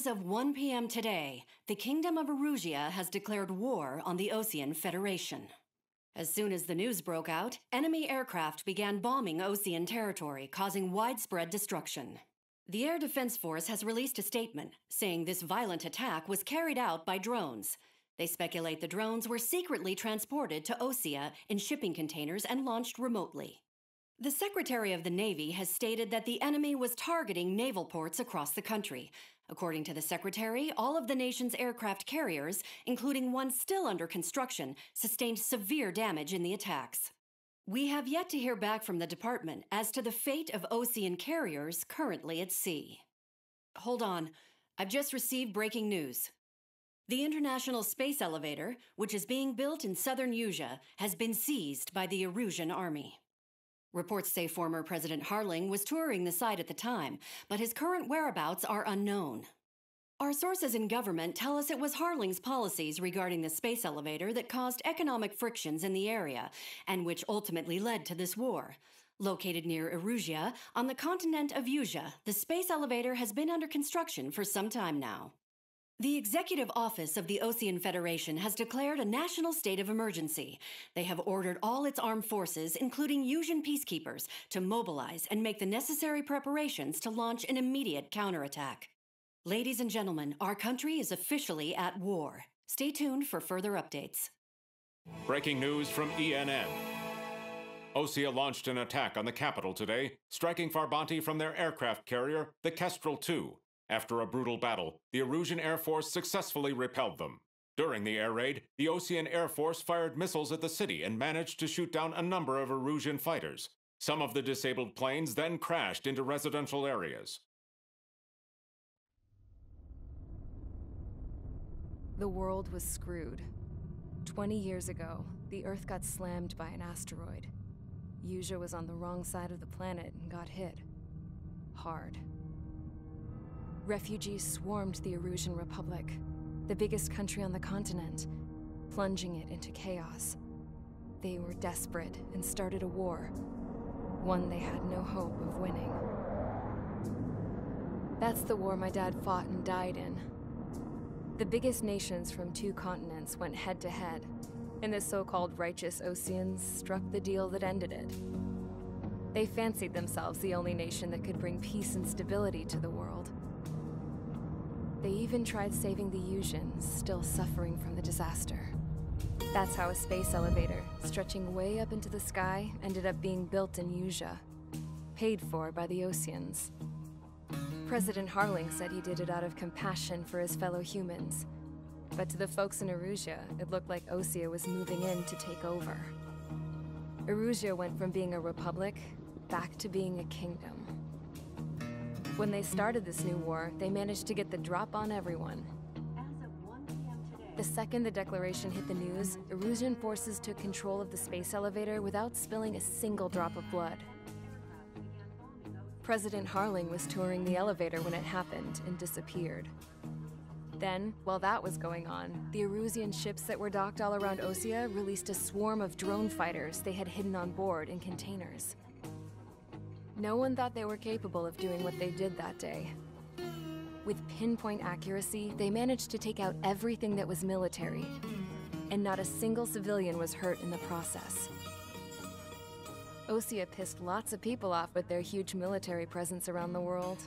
As of 1 p.m. today, the Kingdom of Erusia has declared war on the Osean Federation. As soon as the news broke out, enemy aircraft began bombing Osean territory, causing widespread destruction. The Air Defense Force has released a statement saying this violent attack was carried out by drones. They speculate the drones were secretly transported to Osea in shipping containers and launched remotely. The Secretary of the Navy has stated that the enemy was targeting naval ports across the country. According to the Secretary, all of the nation's aircraft carriers, including one still under construction, sustained severe damage in the attacks. We have yet to hear back from the department as to the fate of Osean carriers currently at sea. Hold on, I've just received breaking news. The International Space Elevator, which is being built in southern Erusia, has been seized by the Erusian army. Reports say former President Harling was touring the site at the time, but his current whereabouts are unknown. Our sources in government tell us it was Harling's policies regarding the space elevator that caused economic frictions in the area, and which ultimately led to this war. Located near Erusia, on the continent of Erusia, the space elevator has been under construction for some time now. The Executive Office of the Osean Federation has declared a national state of emergency. They have ordered all its armed forces, including Erusian peacekeepers, to mobilize and make the necessary preparations to launch an immediate counterattack. Ladies and gentlemen, our country is officially at war. Stay tuned for further updates. Breaking news from ENN. Osea launched an attack on the capital today, striking Farbanti from their aircraft carrier, the Kestrel II. After a brutal battle, the Erusian Air Force successfully repelled them. During the air raid, the Osean Air Force fired missiles at the city and managed to shoot down a number of Erusian fighters. Some of the disabled planes then crashed into residential areas. The world was screwed. 20 years ago, the Earth got slammed by an asteroid. Erusia was on the wrong side of the planet and got hit. Hard. Refugees swarmed the Erusian Republic, the biggest country on the continent, plunging it into chaos. They were desperate and started a war, one they had no hope of winning. That's the war my dad fought and died in. The biggest nations from 2 continents went head-to-head, and the so-called righteous Oseans struck the deal that ended it. They fancied themselves the only nation that could bring peace and stability to the world. They even tried saving the Erusians, still suffering from the disaster. That's how a space elevator, stretching way up into the sky, ended up being built in Erusia, paid for by the Oseans. President Harling said he did it out of compassion for his fellow humans. But to the folks in Erusia, it looked like Osea was moving in to take over. Erusia went from being a republic back to being a kingdom. When they started this new war, they managed to get the drop on everyone. As of 1 p.m. today, The second the declaration hit the news, Erusian forces took control of the space elevator without spilling a single drop of blood. President Harling was touring the elevator when it happened and disappeared. Then, while that was going on, the Erusian ships that were docked all around Osea released a swarm of drone fighters they had hidden on board in containers. No one thought they were capable of doing what they did that day. With pinpoint accuracy, they managed to take out everything that was military, and not a single civilian was hurt in the process. Osea pissed lots of people off with their huge military presence around the world.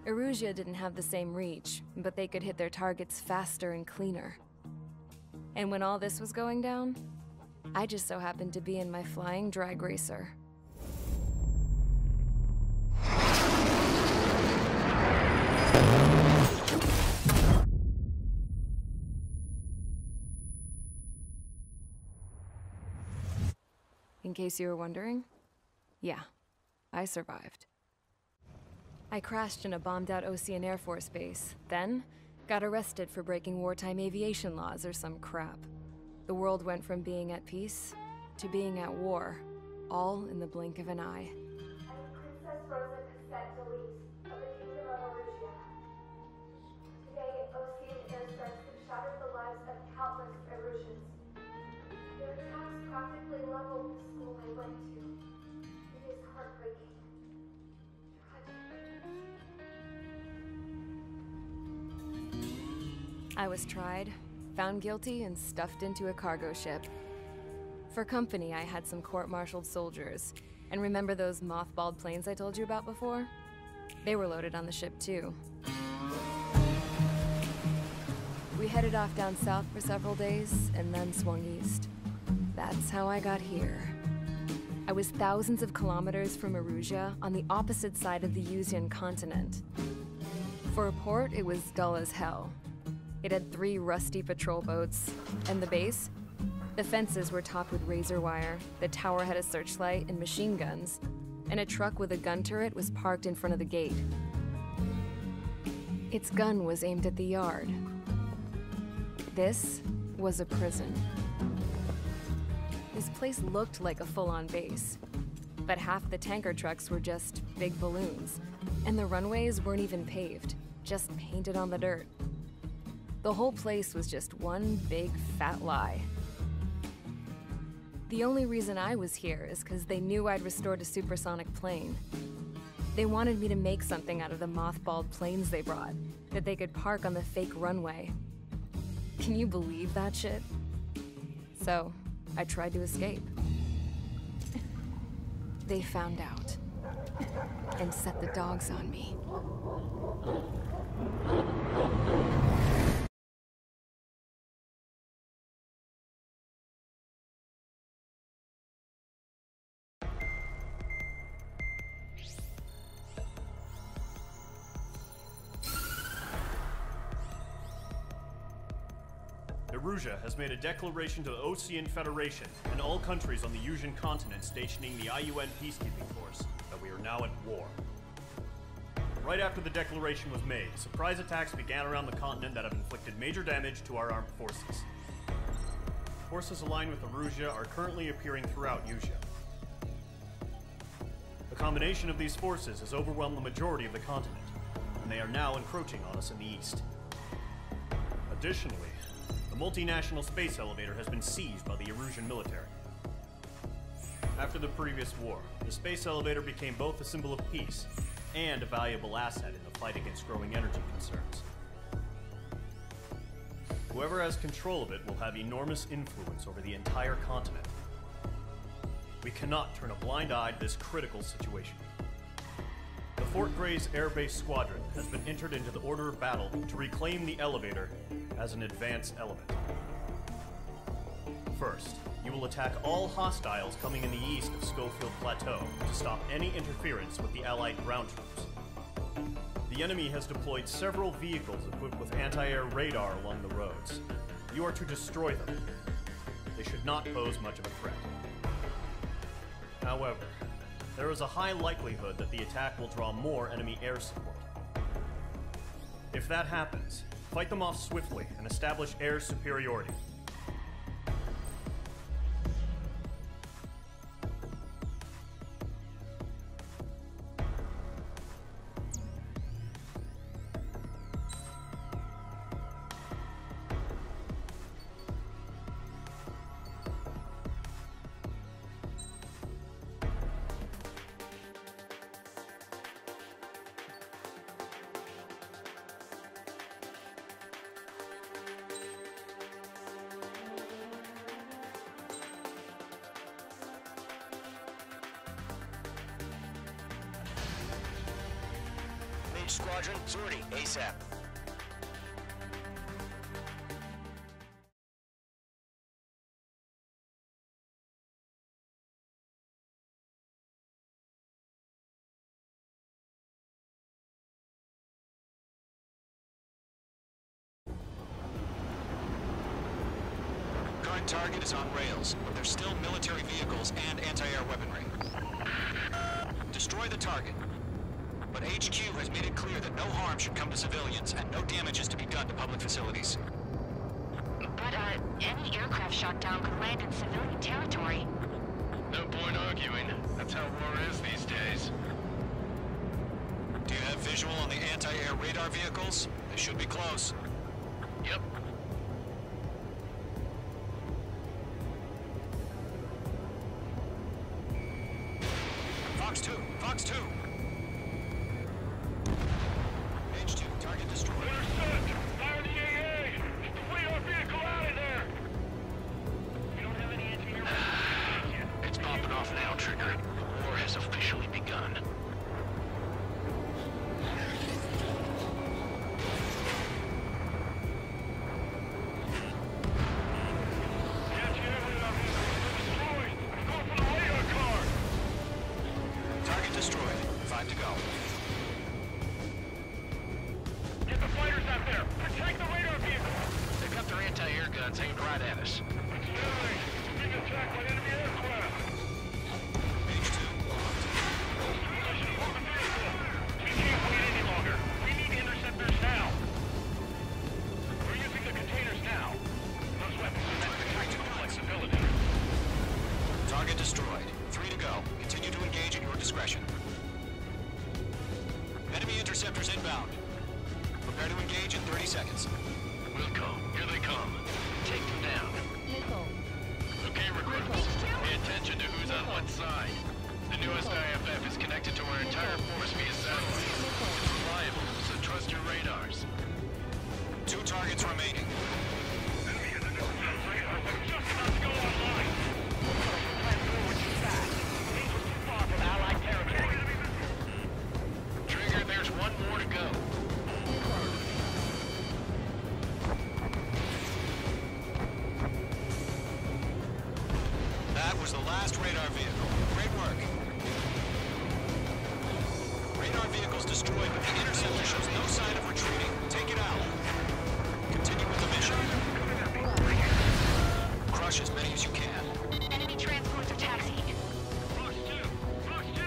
Erusia didn't have the same reach, but they could hit their targets faster and cleaner. And when all this was going down, I just so happened to be in my flying drag racer. In case you were wondering, yeah, I survived. I crashed in a bombed-out Osean Air Force base, then got arrested for breaking wartime aviation laws or some crap. The world went from being at peace to being at war, all in the blink of an eye. I am Princess Rosa Cassette Delise of the Kingdom of Erusia. Today, Osean airstrikes have shattered the lives of countless Erusians. Their attacks practically leveled the school I went to. It is heartbreaking. Tragic. I was tried, found guilty, and stuffed into a cargo ship. For company, I had some court-martialed soldiers. And remember those mothballed planes I told you about before? They were loaded on the ship too. We headed off down south for several days, and then swung east. That's how I got here. I was thousands of kilometers from Erusia, on the opposite side of the Yuzian continent. For a port, it was dull as hell. It had 3 rusty patrol boats, and the base? The fences were topped with razor wire, the tower had a searchlight and machine guns, and a truck with a gun turret was parked in front of the gate. Its gun was aimed at the yard. This was a prison. This place looked like a full-on base, but half the tanker trucks were just big balloons, and the runways weren't even paved, just painted on the dirt. The whole place was just one big fat lie. The only reason I was here is because they knew I'd restored a supersonic plane. They wanted me to make something out of the mothballed planes they brought, that they could park on the fake runway. Can you believe that shit? So, I tried to escape. They found out, and set the dogs on me. Erusia has made a declaration to the Ocean Federation and all countries on the Yuzian continent stationing the IUN peacekeeping force that we are now at war. Right after the declaration was made, surprise attacks began around the continent that have inflicted major damage to our armed forces. Forces aligned with Erusia are currently appearing throughout Yusia. The combination of these forces has overwhelmed the majority of the continent, and they are now encroaching on us in the east. Additionally, the multinational space elevator has been seized by the Erusian military. After the previous war, the space elevator became both a symbol of peace and a valuable asset in the fight against growing energy concerns. Whoever has control of it will have enormous influence over the entire continent. We cannot turn a blind eye to this critical situation. The Fort Gray's Air Base Squadron has been entered into the order of battle to reclaim the elevator as an advance element. First, you will attack all hostiles coming in the east of Schofield Plateau to stop any interference with the Allied ground troops. The enemy has deployed several vehicles equipped with anti-air radar along the roads. You are to destroy them. They should not pose much of a threat. However, there is a high likelihood that the attack will draw more enemy air support. If that happens, fight them off swiftly and establish air superiority. Squadron, sortie, ASAP. Current target is on rails, but there's still military vehicles and anti-air weaponry. Destroy the target. But HQ has made it clear that no harm should come to civilians and no damage is to be done to public facilities. But, any aircraft shot down could land in civilian territory. No point arguing. That's how war is these days. Do you have visual on the anti-air radar vehicles? They should be close. Yep. Fox 2! Fox 2! H2, target destroyed. Understood! Fire the AA! down, Trigger. The war has officially begun. Target destroyed. 5 to go. Get the fighters out there! Protect the radar vehicle! They've got their anti-air guns aimed right at us. Being attacked by enemy aircraft! H2 locked. Position for the vehicle! We can't wait any longer. We need interceptors now. We're using the containers now. Those weapons are meant for tactical flexibility. Target destroyed. 3 to go. Continue to engage at your discretion. Enemy interceptors inbound. Prepare to engage in 30 seconds. Wilco, here they come. Take them down. Okay, recruits. Pay attention to who's on what side. The newest IFF is connected to our entire force via satellite. It's reliable, so trust your radars. 2 targets remaining. Enemy has a new radar. We're just about to go online. Plan forward too fast. These were too far from Allied territory. Trigger, there's one more to go. That was the last radar vehicle. Great work. Radar vehicle's destroyed, but the interceptor shows no sign of retreating. Take it out. Continue with the mission. Crush as many as you can. Enemy transports are taxiing. Fox 2! Fox 2!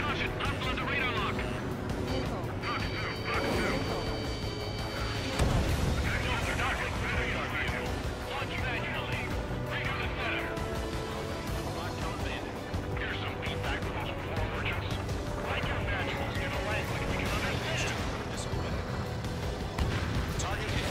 Caution! Hostile under radar lock! Fox 2! Fox 2! They're knocking the radar vehicle. Launch manually. Redo the setup. Lockdown bandit. Here's some feedback from those war merchants. Like your manuals in a language we can understand. Disobey. Target hit.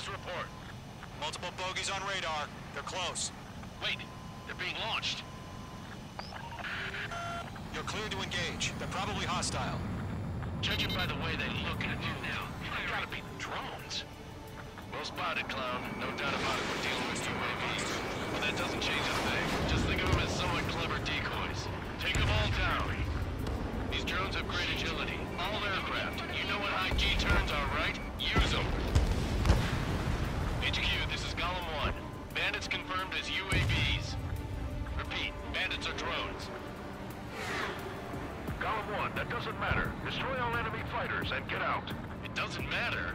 Status report. Multiple bogies on radar. They're close. Wait, they're being launched. You're cleared to engage. They're probably hostile. Judging by the way they look at you now, they gotta be drones. Well spotted, clown. No doubt about it, we're dealing with UAVs. But that doesn't change a thing. Just think of them as somewhat clever decoys. Take them all down. These drones have great agility. All aircraft. You know what high G turns are, right? Use them. HQ, this is Golem 1. Bandits confirmed as UAVs. Repeat, bandits are drones. Golem 1, that doesn't matter. Destroy all enemy fighters and get out. It doesn't matter?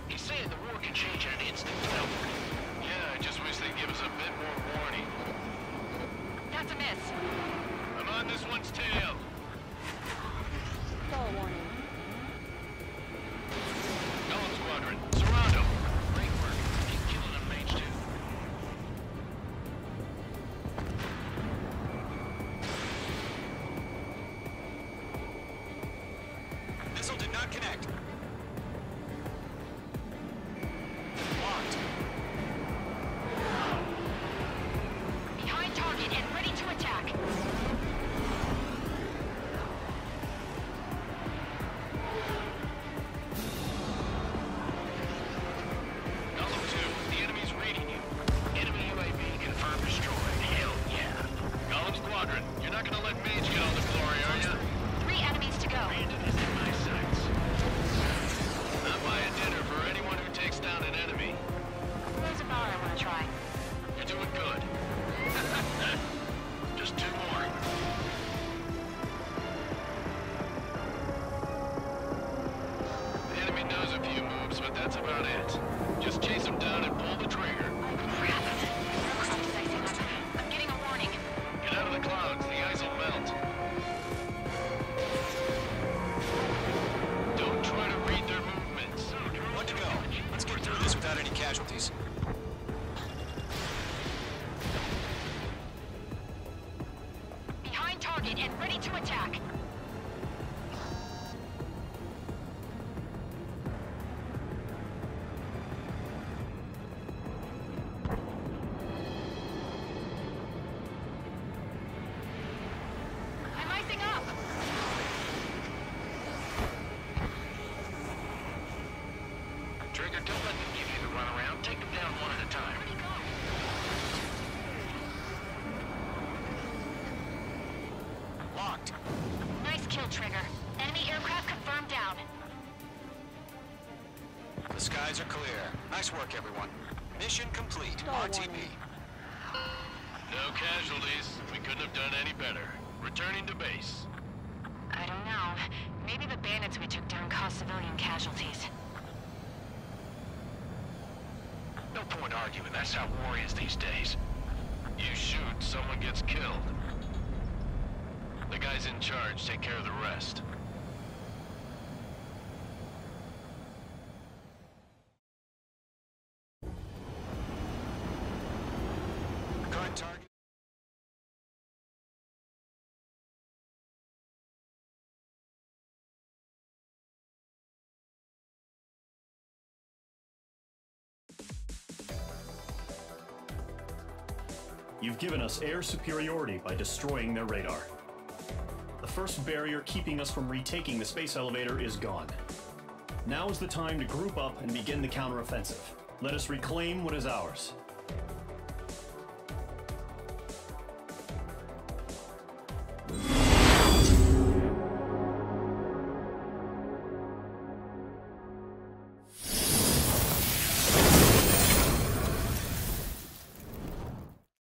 He's saying the war can change in an instant, Yeah, I just wish they'd give us a bit more warning. That's a miss. I'm on this one's tail. Fall warning. Golem Squadron, surround them. Great work. Keep killing them, Mage 2. Missile did not connect. Locked. Behind target and ready to attack. Golem 2, the enemy's reading you. Enemy UAV confirmed destroyed. Hell yeah. Golem Squadron, you're not gonna let Mage get all the glory, are you? 3 enemies to go. Bandit is in my sights. I'll buy a dinner for anyone who takes down an enemy. There's a bar I want to try. You're doing good. Just 2 more. The enemy knows a few moves, but that's about it. Just chase them down and pull the trigger. Crap. Aircraft is icing up. I'm getting a warning. Get out of the clouds, the ice will melt. Don't try to read their movements. One to go. Let's get through this without any casualties. Behind target and ready to attack. I'm icing up. Trigger, don't let them give you the runaround. Take them down one at a time. Locked. Nice kill, Trigger. Enemy aircraft confirmed down. The skies are clear. Nice work, everyone. Mission complete. RTB. No casualties. We couldn't have done any better. Returning to base. I don't know. Maybe the bandits we took down caused civilian casualties. No point arguing. That's how war is these days. You shoot, someone gets killed. The guys in charge take care of the rest. Current target. You've given us air superiority by destroying their radar. The first barrier keeping us from retaking the space elevator is gone. Now is the time to group up and begin the counteroffensive. Let us reclaim what is ours.